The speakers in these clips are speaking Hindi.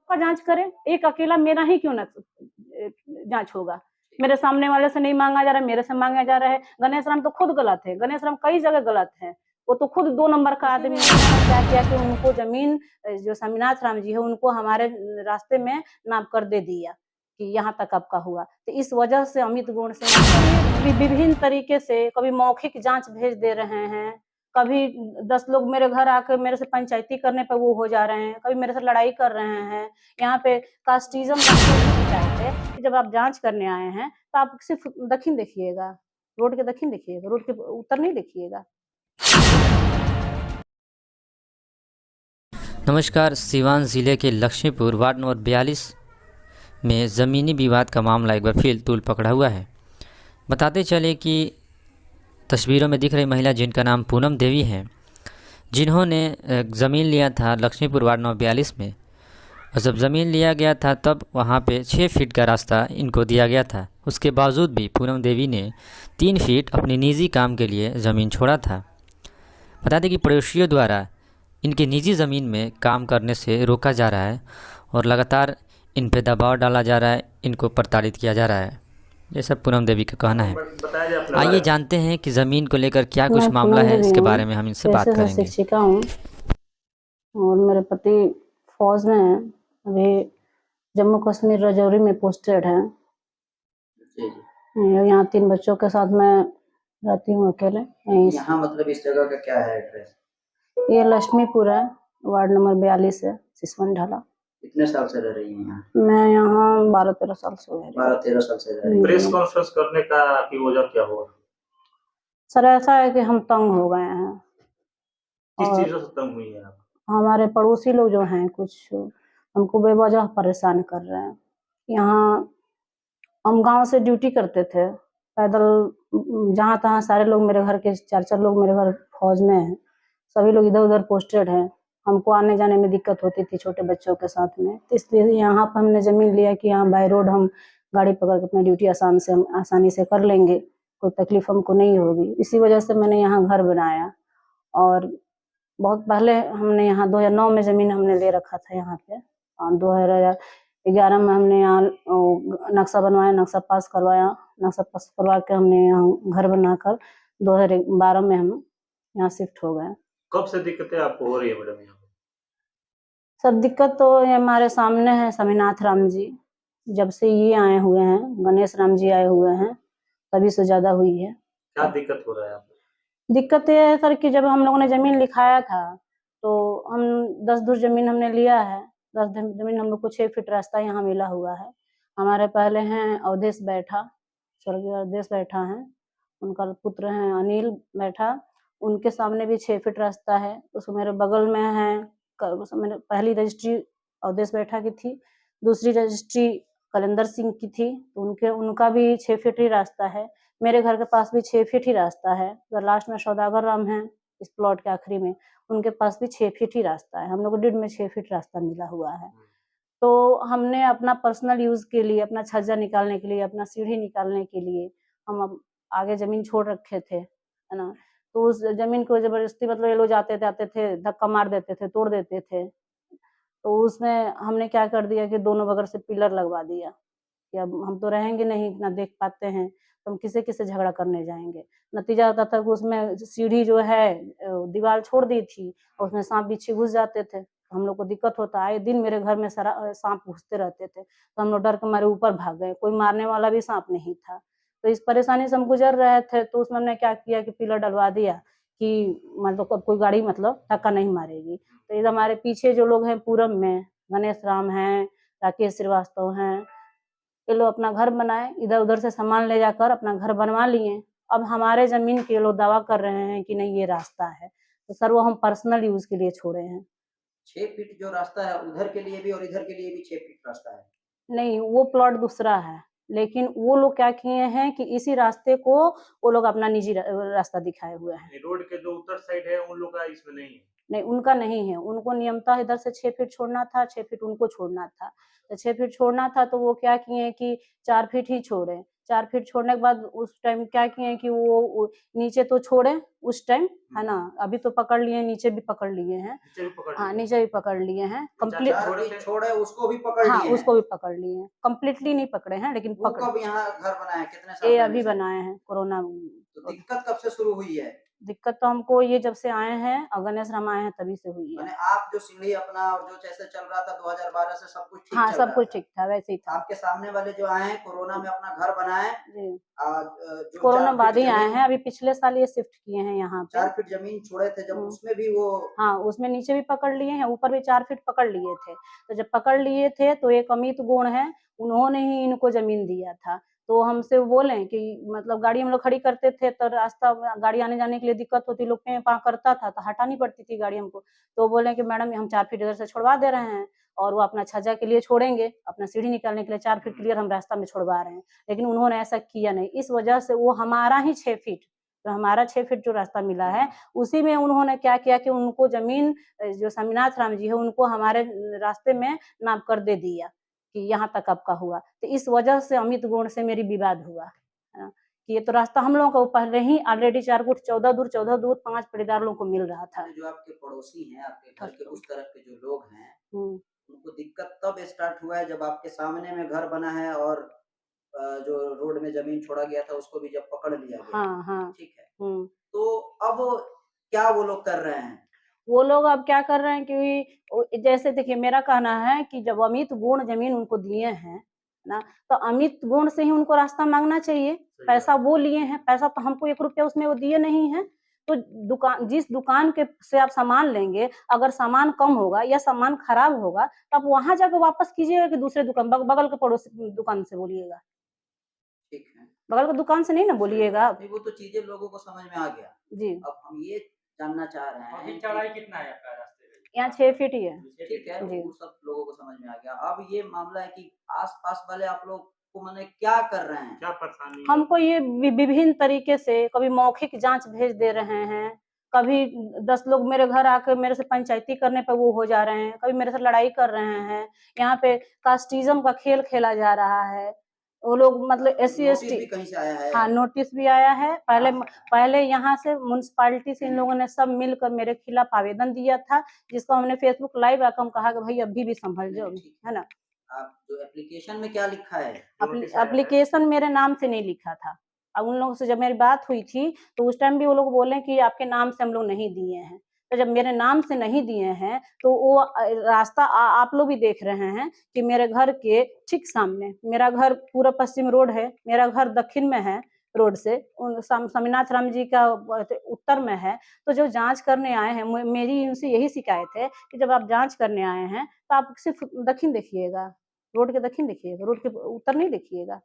का जांच करें, एक अकेला मेरा ही क्यों ना जांच होगा। मेरे सामने वाले से नहीं मांगा जा रहा है, मेरे से मांगा जा रहा है। गणेश राम तो खुद गलत है, गणेश राम कई जगह गलत है। वो तो खुद 2 नंबर का आदमी है। क्या किया कि उनको जमीन जो स्वामीनाथ राम जी है उनको हमारे रास्ते में नाप कर दे दिया कि यहाँ तक आपका हुआ। तो इस वजह से अमित गुण से विभिन्न तरीके से कभी मौखिक जांच भेज दे रहे हैं, कभी 10 लोग मेरे घर आकर मेरे से पंचायती करने पे वो हो जा रहे हैं, कभी मेरे से लड़ाई कर रहे हैं। यहाँ पे कास्टिज़्म चाहते हैं कि जब आप जांच करने आए हैं तो आप सिर्फ दक्षिण देखिएगा, रोड के दक्षिण देखिएगा, रोड के उत्तर नहीं देखिएगा। नमस्कार। सीवान ज़िले के लक्ष्मीपुर वार्ड नंबर 42 में ज़मीनी विवाद का मामला एक बार फिर तूल पकड़ा हुआ है। बताते चले कि तस्वीरों में दिख रही महिला जिनका नाम पूनम देवी है, जिन्होंने ज़मीन लिया था लक्ष्मीपुर वार्ड नंबर 42 में, और जब ज़मीन लिया गया था तब वहाँ पे 6 फीट का रास्ता इनको दिया गया था। उसके बावजूद भी पूनम देवी ने 3 फीट अपनी निजी काम के लिए ज़मीन छोड़ा था। बता दें कि पड़ोसियों द्वारा इनके निजी ज़मीन में काम करने से रोका जा रहा है और लगातार इन पे दबाव डाला जा रहा है, इनको प्रताड़ित किया जा रहा है। ये सब पूनम देवी का कहना है। आइए जानते हैं कि ज़मीन को लेकर क्या कुछ मामला है, इसके बारे में हम इनसे बात करेंगे। शिक्षिका हूँ और मेरे पति फौज में हैं, अभी जम्मू कश्मीर राजौरी में पोस्टेड हैं। यहाँ 3 बच्चों के साथ मैं रहती हूँ अकेले। यहाँ मतलब इस जगह का क्या है एड्रेस? ये लक्ष्मीपुर है, वार्ड नंबर 42 है, सिसवन ढाला। कितने साल से रह रही हैं यहाँ? मैं यहाँ 12-13 साल से रह रही हूँ। 12-13 साल से रह रही हैं। प्रेस कॉन्फ्रेंस करने का की वजह क्या हुआ? सर ऐसा है कि हम तंग हो गए हैं। किस चीज से तंग हुई है आप? हमारे पड़ोसी लोग जो हैं कुछ हमको बेवजह परेशान कर रहे हैं। यहाँ हम गांव से ड्यूटी करते थे, पैदल जहाँ तहाँ सारे लोग मेरे घर के 4-4 लोग मेरे घर फौज में हैं, सभी लोग इधर-उधर पोस्टेड हैं। हमको आने जाने में दिक्कत होती थी छोटे बच्चों के साथ में, तो इसलिए यहाँ पर हमने ज़मीन लिया कि यहाँ बाय रोड हम गाड़ी पकड़ के अपनी ड्यूटी आसानी से कर लेंगे, कोई तकलीफ हमको नहीं होगी। इसी वजह से मैंने यहाँ घर बनाया और बहुत पहले हमने यहाँ 2009 में ज़मीन हमने ले रखा था यहाँ पे और 2011 में हमने यहाँ नक्शा बनवाया, नक्शा पास करवा के हमने यहाँ घर बनाकर 2012 में हम यहाँ शिफ्ट हो गए। कब से दिक्कतें आपको हो रही है मैडम यहाँ पे? सब दिक्कत तो ये हमारे सामने है स्वामीनाथ राम जी, जब से ये आए हुए हैं, गणेश राम जी आए हुए हैं, तभी से ज़्यादा हुई है। क्या दिक्कत हो रहा है आपको? दिक्कत ये है सर कि जब हम लोगों ने ज़मीन लिखाया था तो हम 10 धुर ज़मीन हमने लिया है। 10 धुर ज़मीन हम लोग को 6 फीट रास्ता यहाँ मिला हुआ है। हमारे पहले हैं अवधेश बैठा, स्वर्गीय अवधेश बैठा हैं, उनका पुत्र हैं अनिल बैठा, उनके सामने भी 6 फीट रास्ता है। उसमें मेरे बगल में हैं मैंने पहली रजिस्ट्री अवधेश बैठा की थी, दूसरी रजिस्ट्री कलेंदर सिंह की थी, तो उनका भी 6 फीट ही रास्ता है। मेरे घर के पास भी 6 फीट ही रास्ता है। तो लास्ट में सौदागर राम हैं, इस प्लॉट के आखिरी में, उनके पास भी 6 फीट ही रास्ता है। हम लोग को डिड में 6 फीट रास्ता मिला हुआ है। तो हमने अपना पर्सनल यूज़ के लिए, अपना छज्जा निकालने के लिए, अपना सीढ़ी निकालने के लिए हम अब आगे ज़मीन छोड़ रखे थे, है ना? तो उस ज़मीन को ज़बरदस्ती मतलब ये लोग आते थे, धक्का मार देते थे, तोड़ देते थे। तो उसमें हमने क्या कर दिया कि दोनों बगल से पिलर लगवा दिया कि अब हम तो रहेंगे नहीं, ना देख पाते हैं, तो हम किससे झगड़ा करने जाएँगे। नतीजा होता था कि उसमें सीढ़ी जो है दीवार छोड़ दी थी और उसमें साँप बिच्छू घुस जाते थे। हम लोग को दिक्कत होता, आए दिन मेरे घर में साँप घुसते रहते थे, तो हम लोग डर के मारे ऊपर भाग गए, कोई मारने वाला भी साँप नहीं था। तो इस परेशानी से हम गुज़र रहे थे, तो उसमें हमने क्या किया कि पिलर डलवा दिया कि मतलब अब कोई गाड़ी मतलब धक्का नहीं मारेगी। तो इधर हमारे पीछे जो लोग हैं पूरब में, गणेश राम हैं, राकेश श्रीवास्तव हैं, ये लोग अपना घर बनाए, इधर-उधर से सामान ले जाकर अपना घर बनवा लिए। अब हमारे ज़मीन के लोग दावा कर रहे हैं कि नहीं ये रास्ता है, तो सर वो हम पर्सनल यूज़ के लिए छोड़े हैं। 6 फीट जो रास्ता है उधर के लिए भी और इधर के लिए भी 6 फीट रास्ता है? नहीं, वो प्लॉट दूसरा है, लेकिन वो लोग क्या किए हैं कि इसी रास्ते को वो लोग अपना निजी रास्ता दिखाए हुए हैं। रोड के जो उत्तर साइड है उन लोग का इसमें नहीं है? नहीं, उनका नहीं है, उनको नियमतः इधर से 6 फीट छोड़ना था, 6 फीट उनको छोड़ना था। तो 6 फीट छोड़ना था तो वो क्या किए कि 4 फीट ही छोड़े। 4 फीट छोड़ने के बाद उस टाइम क्या किए कि वो नीचे तो छोड़े उस टाइम, है ना, अभी तो पकड़ लिए, नीचे भी पकड़ लिए हैं। नीचे भी पकड़ हाँ, लिए। नीचे भी पकड़ लिए हैं कंप्लीट। 4 फीट छोड़े उसको भी पकड़ हाँ, लिए हैं। उसको भी पकड़ लिए हैं, कंप्लीटली नहीं पकड़े हैं लेकिन वो पकड़े। कब यहाँ घर बनाया, कितने साल ये पहले अभी से? बनाए हैं कोरोना। तो दिक्कत कब से शुरू हुई है? दिक्कत तो हमको ये जब से आए हैं और गणेश राम आए हैं तभी से हुई है। माने आप जो सीढ़ी अपना और जो जैसे चल रहा था 2012 से सब कुछ ठीक हाँ, चल सब रहा कुछ था। ठीक था, वैसे ही था। आपके सामने वाले जो आए हैं कोरोना में अपना घर बनाए, जी, जो कोरोना 4 बाद फीट ही आए जमीन हैं, अभी पिछले साल ये शिफ्ट किए हैं यहाँ पे। 4 फीट जमीन छोड़े थे जब उसमें भी वो हाँ, उसमें नीचे भी पकड़ लिए हैं, ऊपर भी 4 फीट पकड़ लिए थे। तो जब पकड़ लिए थे तो एक अमित गुण है, उन्होंने ही इनको ज़मीन दिया था। तो हमसे वो बोले कि मतलब गाड़ी हम लोग खड़ी करते थे तो रास्ता गाड़ी आने-जाने के लिए दिक्कत होती, लोग पें-पा करता था तो हटानी पड़ती थी गाड़ी हमको। तो बोले कि मैडम हम 4 फीट इधर से छुड़वा दे रहे हैं और वो अपना छज्जा के लिए छोड़ेंगे, अपना सीढ़ी निकालने के लिए 4 फीट क्लियर हम रास्ता में छुड़वा रहे हैं। लेकिन उन्होंने ऐसा किया नहीं, इस वजह से वो हमारा ही 6 फीट, तो हमारा 6 फीट जो रास्ता मिला है, उसी में उन्होंने क्या किया कि उनको ज़मीन जो स्वामीनाथ राम जी है, उनको हमारे रास्ते में नाप कर दे दिया कि यहाँ तक आपका हुआ। तो इस वजह से अमित गुण से मेरी विवाद हुआ, है ना? कि ये तो रास्ता हम लोगों को पहले ही ऑलरेडी 4 फुट 14 दूर 5 पट्टीदार लोगों को मिल रहा था। जो आपके पड़ोसी हैं, आपके घर के उस तरफ के जो लोग हैं, हुँ। उनको दिक्कत तब स्टार्ट हुआ है जब आपके सामने में घर बना है और जो रोड में जमीन छोड़ा गया था उसको भी जब पकड़ लिया गया। हाँ, हाँ। ठीक है। हुँ। तो अब क्या वो लोग कर रहे हैं? वो लोग अब क्या कर रहे हैं कि जैसे देखिए मेरा कहना है कि जब अमित गुण ज़मीन उनको दिए हैं, ना, तो अमित गुण से ही उनको रास्ता माँगना चाहिए। पैसा वो लिए हैं, पैसा तो हमको 1 रुपया उसमें वो दिए नहीं हैं। तो जिस दुकान के से आप सामान लेंगे, अगर सामान कम होगा या सामान खराब होगा, तो आप वहाँ जाके वापस कीजिएगा कि दूसरे दुकान बगल के पड़ोसी दुकान से बोलिएगा। ठीक है। बगल के दुकान से नहीं ना बोलिएगा आप। नहीं, वो तो चीज़ें लोगों को समझ में आ गया। जी। अब हम ये जानना चाह रहे हैं अभी चौड़ाई कितना है आपका रास्ते में? यहाँ 6 फीट ही है। ठीक है, जी। वो सब लोगों को समझ में आ गया। अब ये मामला है कि आस-पास वाले आप लोग को माने क्या कर रहे हैं? क्या परेशानी है? हमको ये विभिन्न तरीके से कभी मौखिक जाँच भेज दे रहे हैं, कभी 10 लोग मेरे घर आके मेरे से पंचायती करने पे वो हो जा रहे हैं, कभी मेरे से लड़ाई कर रहे हैं। यहाँ पे कास्टिज़्म का खेल खेला जा रहा है। वो लोग मतलब एससी नोटिस एसटी। भी कहीं से आया है? हाँ, नोटिस भी आया है। पहले यहाँ से म्युनिसिपैलिटी से इन लोगों ने सब मिलकर मेरे खिलाफ आवेदन दिया था, जिसको हमने फेसबुक लाइव आकर हम कहा कि भई अभी भी संभल जाओ, है ना? आप जो एप्लीकेशन में क्या लिखा है? एप्लीकेशन मेरे नाम से नहीं लिखा था। अब उन लोगों से जब मेरी बात हुई थी, तो उस टाइम भी वो लोग बोले कि आपके नाम से हम लोग नहीं दिए हैं। तो जब मेरे नाम से नहीं दिए हैं, तो वो रास्ता आप लोग भी देख रहे हैं कि मेरे घर के ठीक सामने, मेरा घर पूरा पश्चिम रोड है, मेरा घर दक्षिण में है रोड से, स्वामीनाथ राम जी का उत्तर में है। तो जो जाँच करने आए हैं, मेरी उनसे यही शिकायत है कि जब आप जाँच करने आए हैं, तो आप सिर्फ़ दक्षिण देखिएगा। रोड के दक्षिण देखिएगा, रोड के उत्तर नहीं देखिएगा।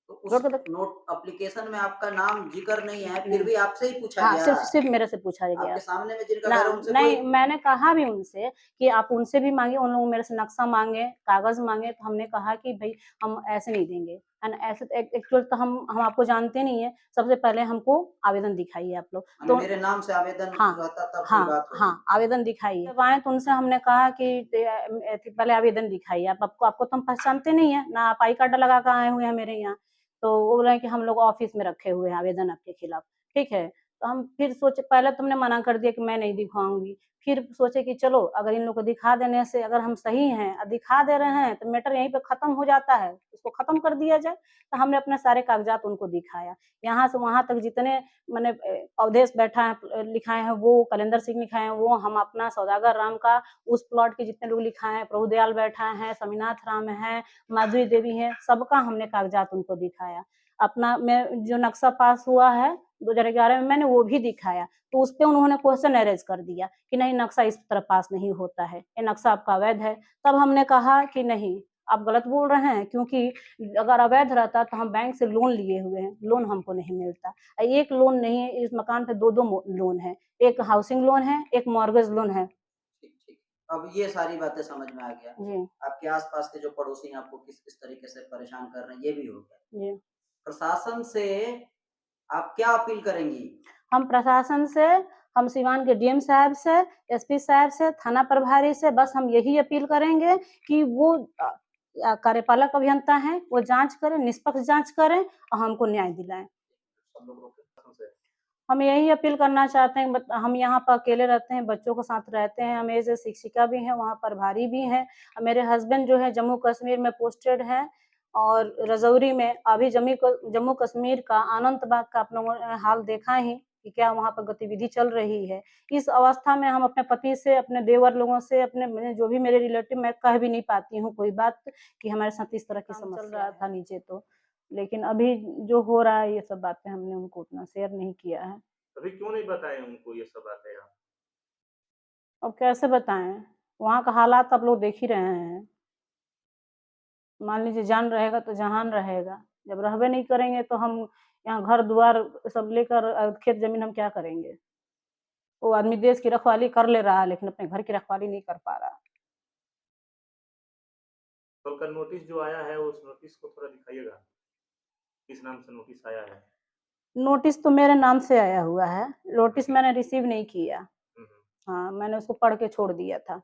तो उस रोड के दक्षिण। नोट एप्लीकेशन में आपका नाम ज़िक्र नहीं है, फिर भी आपसे ही पूछा हाँ, गया? सिर्फ़ मेरे से पूछा गया। आपके सामने में जिनका ना घर है उनसे नहीं, कोई मैंने कहा भी उनसे कि आप उनसे भी माँगिए, उन लोग मेरे से नक्शा माँगे, कागज़ माँगे, तो हमने कहा कि भई हम ऐसे नहीं देंगे, है ना? ऐसे तो एक्चुअल तो हम आपको जानते नहीं हैं, सबसे पहले हमको आवेदन दिखाइए आप लोग। माने तो मेरे नाम से आवेदन हाँ, रहता तब कोई हाँ, बात होती। हाँ, आवेदन दिखाइए। जब आए तो उनसे हमने कहा कि पहले आवेदन दिखाइए, आपको तो हम पहचानते नहीं हैं, ना आप आई कार्ड लगा कर आए हुए हैं मेरे यहाँ। तो वो बोले कि हम लोग ऑफ़िस में रखे हुए हैं आवेदन आपके खिलाफ, ठीक है। तो हम फिर सोचे, पहले तो हमने मना कर दिया कि मैं नहीं दिखवाऊँगी। फिर सोचे कि चलो अगर इन लोग को दिखा देने से अगर हम सही हैं और दिखा दे रहे हैं, तो मैटर यहीं पे ख़त्म हो जाता है, उसको ख़त्म कर दिया जाए। तो हमने अपने सारे कागज़ात उनको दिखाया। यहाँ से वहाँ तक जितने मने अवधेश बैठा है लिखाए हैं वो, कलेंदर सिंह लिखाए हैं वो, हम अपना सौदागर राम का उस प्लॉट के जितने लोग लिखाए हैं, प्रभुदयाल बैठा है, स्वामीनाथ राम है, माधुरी देवी है, सबका हमने कागज़ात उनको दिखाया। अपना मैं जो नक्शा पास हुआ है 2011 में मैंने वो भी दिखाया, तो उसपे उन्होंने क्वेश्चन अरेज़ कर दिया कि नहीं नक्शा इस तरह पास नहीं होता है, ये नक्शा आपका अवैध है। तब हमने कहा कि नहीं, आप गलत बोल रहे हैं क्योंकि अगर अवैध रहता तो हम बैंक से लोन लिए हुए हैं, लोन हमको नहीं मिलता। एक लोन नहीं है, इस मकान पे 2-2 लोन है, एक हाउसिंग लोन है, एक मॉर्गेज लोन है। ठीक, ठीक। अब ये सारी बातें समझ में आ गया। जी, आपके आस-पास के जो पड़ोसी हैं आपको किस-किस तरीके से परेशान कर रहे हैं, ये भी हो गया। जी। प्रशासन से आप क्या अपील करेंगी? हम प्रशासन से, हम सिवान के डीएम साहब से, एसपी साहब से, थाना प्रभारी से बस हम यही अपील करेंगे कि वो कार्यपालक अभियंता हैं, वो जाँच करें, निष्पक्ष जाँच करें और हमको न्याय दिलाएँ। हम यही अपील करना चाहते हैं, हम यहाँ पर अकेले रहते हैं, बच्चों के साथ रहते हैं, हम एज़ ए शिक्षिका भी हैं, वहाँ प्रभारी भी हैं। मेरे हस्बैंड जो है जम्मू कश्मीर में पोस्टेड हैं और रजौरी में। अभी जम्मू कश्मीर का आनंदबाग का आप लोगों ने हाल देखा ही कि क्या वहाँ पर गतिविधि चल रही है। इस अवस्था में हम अपने पति से, अपने देवर लोगों से, अपने जो भी मेरे रिलेटिव, मैं कह भी नहीं पाती हूँ कोई बात कि हमारे साथ इस तरह की समस्या चल रहा था नीचे तो। लेकिन अभी जो हो रहा है ये सब बातें हमने उनको उतना शेयर नहीं किया है। अभी क्यों नहीं बताए उनको ये सब बातें आप? अब कैसे बताएँ? वहाँ का हालात आप लोग देख ही रहे हैं। मान लीजिए जान रहेगा तो जहान रहेगा। जब रहबे नहीं करेंगे तो हम यहाँ घर-द्वार सब लेकर खेत ज़मीन हम क्या करेंगे? वो आदमी देश की रखवाली कर ले रहा है लेकिन अपने घर की रखवाली नहीं कर पा रहा। कल का नोटिस जो आया है उस नोटिस को थोड़ा दिखाइएगा। किस नाम से नोटिस आया है? नोटिस तो मेरे नाम से आया हुआ है। नोटिस मैंने रिसीव नहीं किया। हुँ, हुँ। हाँ, मैंने उसको पढ़ के छोड़ दिया था।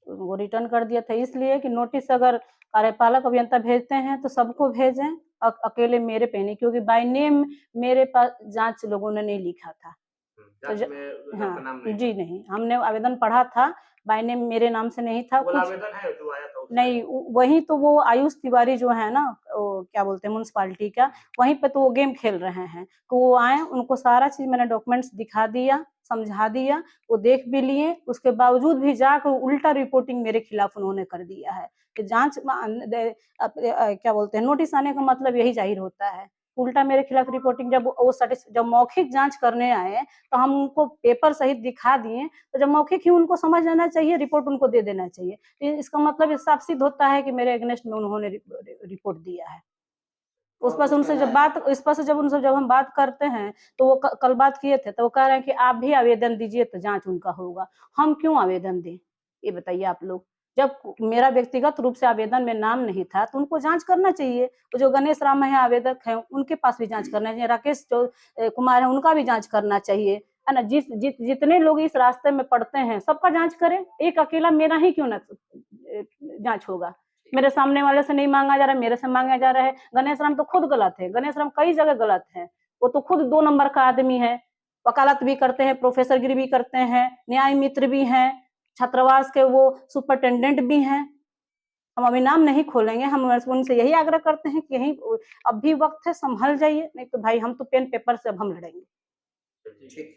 वो रिटर्न कर दिया था इसलिए कि नोटिस अगर कार्यपालक अभियंता भेजते हैं तो सबको भेजें, अकेले मेरे पे नहीं, क्योंकि बाय नेम मेरे पास जाँच लोगों ने नहीं लिखा था। तो जाँच में आपका हाँ, नाम नहीं जी था। नहीं, हमने आवेदन पढ़ा था, बाय नेम मेरे नाम से नहीं था वो कुछ। आवेदन है जो आया था उसमें? नहीं, वही तो वो आयुष तिवारी जो है ना, वो क्या बोलते हैं म्युनिसिपैलिटी का, वहीं पे तो वो गेम खेल रहे हैं। तो वो आए, उनको सारा चीज़ मैंने डॉक्यूमेंट्स दिखा दिया, समझा दिया, वो देख भी लिए, उसके बावजूद भी जाकर उल्टा रिपोर्टिंग मेरे खिलाफ उन्होंने कर दिया है। कि जाँच क्या बोलते हैं, नोटिस आने का मतलब यही ज़ाहिर होता है। उल्टा मेरे खिलाफ रिपोर्टिंग, जब मौखिक जाँच करने आए, तो हम उनको पेपर सहित दिखा दिए, तो जब मौखिक ही उनको समझ लेना चाहिए, रिपोर्ट उनको दे देना चाहिए। इसका मतलब ये साफ सिद्ध होता है कि मेरे अगेंस्ट में उन्होंने रिपोर्ट दिया है। उस पर से उनसे जब हम बात करते हैं तो वो कल बात किए थे तो वो कह रहे हैं कि आप भी आवेदन दीजिए तो जाँच उनका होगा। हम क्यों आवेदन दें? ये बताइए आप लोग। जब मेरा व्यक्तिगत रूप से आवेदन में नाम नहीं था तो उनको जाँच करना चाहिए। वो जो गणेश राम है आवेदक हैं, उनके पास भी जाँच करना चाहिए। राकेश कुमार है, उनका भी जाँच करना चाहिए। है ना? जितने लोग इस रास्ते में पड़ते हैं सबका जाँच करें। एक अकेला मेरा ही क्यों ना जाँच होगा? मेरे सामने वाले से नहीं माँगा जा रहा है, मेरे से माँगा जा रहा है। गणेश राम तो खुद गलत है। गणेश राम कई जगह गलत हैं। वो तो खुद 2 नंबर का आदमी है। वकालत भी करते हैं, प्रोफ़ेसरगिरी भी करते हैं, न्याय मित्र भी हैं, छात्रावास के वो सुपरिटेंडेंट भी हैं। हम अभी नाम नहीं खोलेंगे, हम उनसे यही आग्रह करते हैं कि यही अब भी वक़्त है, सँभल जाइए, नहीं तो भाई हम तो पेन पेपर से अब हम लड़ेंगे। ठीक।